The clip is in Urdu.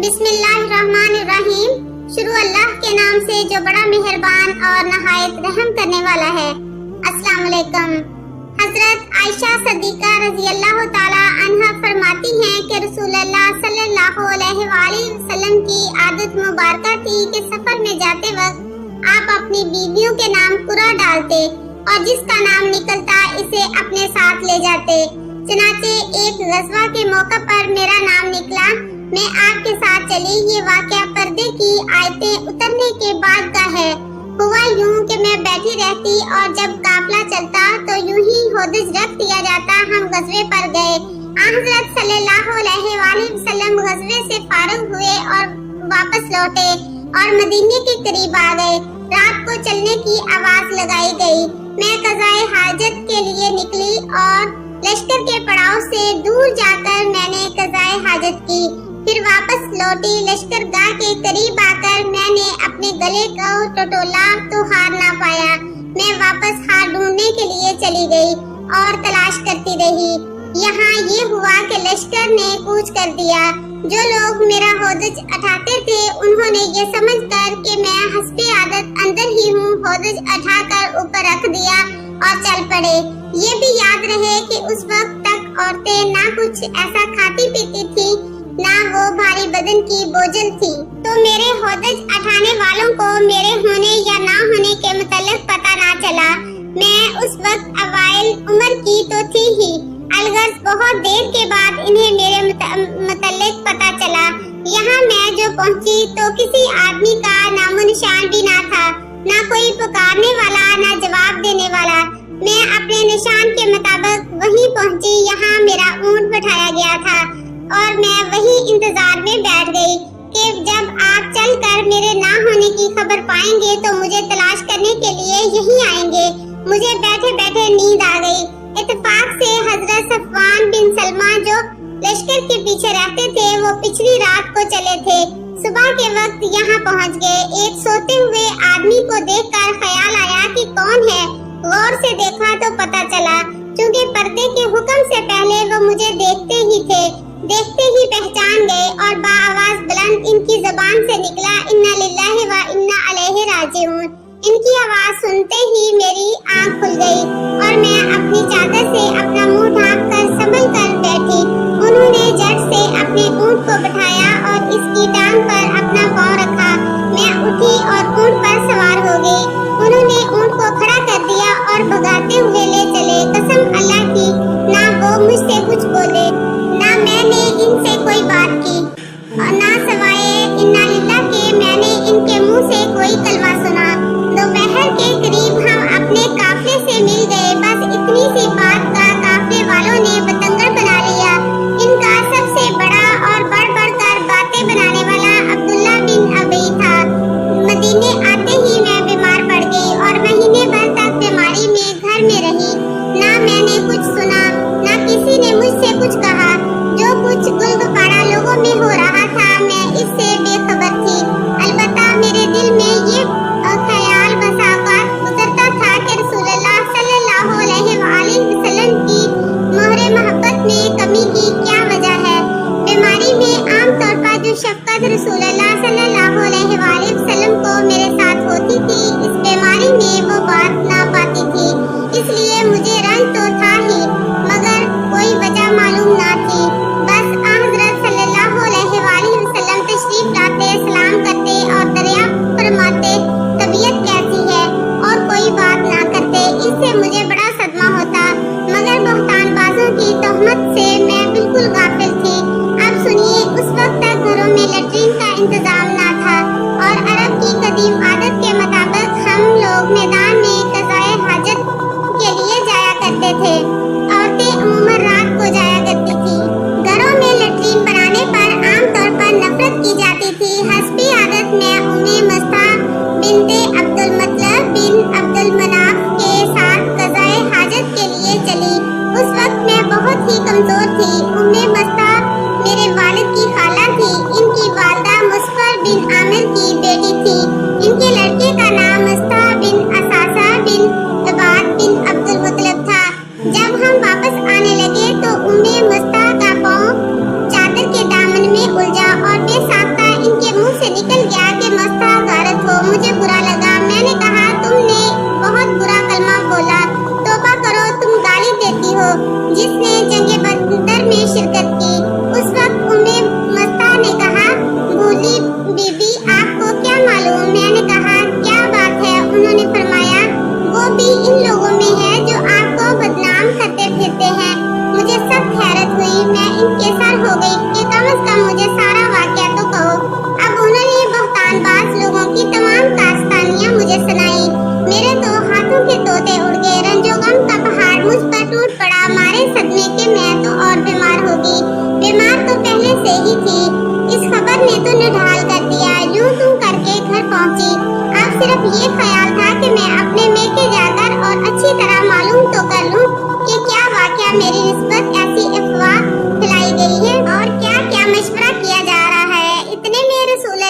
بسم اللہ الرحمن الرحیم۔ شروع اللہ کے نام سے جو بڑا مہربان اور نہایت رحم کرنے والا ہے۔ السلام علیکم۔ حضرت عائشہ صدیقہ رضی اللہ تعالی عنہا فرماتی ہیں کہ رسول اللہ صلی اللہ علیہ وآلہ وسلم کی عادت مبارکہ تھی کہ سفر میں جاتے وقت آپ اپنی بیویوں کے نام قرہ ڈالتے اور جس کا نام نکلتا اسے اپنے ساتھ لے جاتے۔ چنانچہ ایک غزوہ کے موقع پر میرا نام نکلا، میں آپ کے ساتھ چلی۔ یہ واقعہ پردے کی آیتیں اترنے کے بعد کا ہے۔ ہوا یوں کہ میں بیٹھی رہتی اور جب قافلہ چلتا تو یوں ہی ہودج رکھ دیا جاتا، ہم غزوے پر گئے۔ حضرت صلی اللہ علیہ وآلہ وسلم غزوے سے فارغ ہوئے اور واپس لوٹے اور مدینے کے قریب آ گئے۔ رات کو چلنے کی آواز لگائی گئی۔ میں قضائے حاجت کے لیے نکلی اور لشکر کے پڑاؤ سے دور جا کر میں نے قضائے حاجت کی، پھر واپس لوٹی۔ لشکر گاہ کے قریب آ کر میں نے اپنے گلے کو ٹٹولا تو ہار نہ پایا۔ میں واپس ہار ڈھونڈنے کے لیے چلی گئی اور تلاش کرتی رہی۔ یہاں یہ ہوا کہ لشکر نے کوچ کر دیا۔ جو لوگ میرا ہودج اٹھاتے تھے انہوں نے یہ سمجھ کر کہ میں حسب عادت اندر ہی ہوں، ہودج اٹھا کر اوپر رکھ دیا اور چل پڑے۔ یہ بھی یاد رہے کہ اس وقت تک عورتیں نہ کچھ ایسا کھاتی پیتی تھی، نہ وہ بھاری بدن کی بوجھل تھی، تو میرے ہودج اٹھانے والوں کو میرے ہونے یا نہ ہونے کے متعلق پتہ نہ چلا۔ میں اس وقت اوائل عمر کی تو تھی ہی، الغرض بہت دیر کے بعد انہیں میرے متعلق پتہ چلا۔ یہاں میں جو پہنچی تو کسی آدمی کا نام و نشان بھی نہ تھا، نہ کوئی پکارنے والا، نہ جواب دینے والا۔ میں اپنے نشان کے مطابق وہیں پہنچی، یہاں میرا اونٹ بٹھایا گیا تھا اور میں وہی انتظار میں بیٹھ گئی کہ جب آپ چل کر میرے نہ ہونے کی خبر پائیں گے تو مجھے تلاش کرنے کے لیے یہیں آئیں گے۔ مجھے بیٹھے بیٹھے نیند آ گئی۔ اتفاق سے حضرت صفوان بن سلمہ جو لشکر کے پیچھے رہتے تھے وہ پچھلی رات کو چلے تھے، صبح کے وقت یہاں پہنچ گئے۔ ایک سوتے ہوئے آدمی کو دیکھ کر خیال آیا کہ کون ہے۔ غور سے دیکھا تو پتہ چلا، چونکہ پردے کے حکم سے پہلے وہ مجھے دیکھتے ہی تھے، دیکھتے ہی پہچان گئے اور بآواز بلند ان کی زبان سے نکلا، انا للہ و انا الیہ راجعون۔ ان کی آواز سنتے ہی میری آنکھ کھل گئی اور میں اپنی چادر سے اپنا منہ ڈھانپ کر سنبھل کر بیٹھی۔ انہوں نے جھٹ سے اپنے اونٹ کو بٹھایا اور اس کی ٹانگ پر اپنا پاؤں رکھا۔ میں اٹھی اور اونٹ پر سوار ہو گئی۔ انہوں نے اونٹ کو کھڑا کر دیا اور بھگاتے ہوئے لے چلے۔ قسم اللہ کی، نہ وہ مجھ سے کچھ بولے، نہ میں نے ان سے کوئی بات کی، اور نہ سوائے انا للہ کے میں نے ان کے منہ سے کوئی کلمہ سنا۔ دوپہر کے قریب ہم اپنے قافلے سے مل گئے۔ بس اتنی سی بات کا قافلے والوں نے بتنگڑ بنا لیا۔ ان کا سب سے بڑا اور بڑھ بڑھ کر باتیں بنانے والا عبداللہ بن ابی تھا۔ مدینے آتے ہی میں بیمار پڑ گئی اور مہینے بھر تک بیماری میں گھر میں رہی۔ نہ میں نے کچھ سنا، نہ کسی نے مجھ سے کچھ کہا۔ جو کچھ گل گپاڑا لوگوں میں ہو رہا تھا میں اس سے بے خبر تھی۔ البتہ میرے دل میں یہ خیال بسا اوقات گزرتا تھا کہ رسول اللہ صلی اللہ علیہ وآلہ وسلم کی مہر محبت میں کمی کی کیا وجہ ہے۔ بیماری میں عام طور پر جو شفقت رسول اللہ صلی اللہ علیہ وآلہ وسلم کو میرے ساتھ ہوتی تھی، اس بیماری میں وہ بات نہ پاتی تھی۔ اس لیے مجھے رنج تو تھا ہی مگر کوئی وجہ معلوم نہ تھی۔ بس حضرت صلی اللہ علیہ وآلہ وسلم تشریف لاتے، سلام کرتے اور دریافت فرماتے طبیعت کیسی ہے اور کوئی بات نہ کرتے۔ اس سے مجھے بڑا صدمہ ہوتا مگر بہتان بازوں کی تہمت سے میں بالکل غافل تھی۔ اب سنیے، اس وقت تک گھروں میں لیٹرین کا انتظام نہ صرف یہ خیال تھا کہ میں اپنے میکے جا کر اور اچھی طرح معلوم تو کر لوں کہ کیا واقعہ میری نسبت ایسی افواہ پھیلائی گئی ہے اور کیا کیا مشورہ کیا جا رہا ہے۔ اتنے میں رسول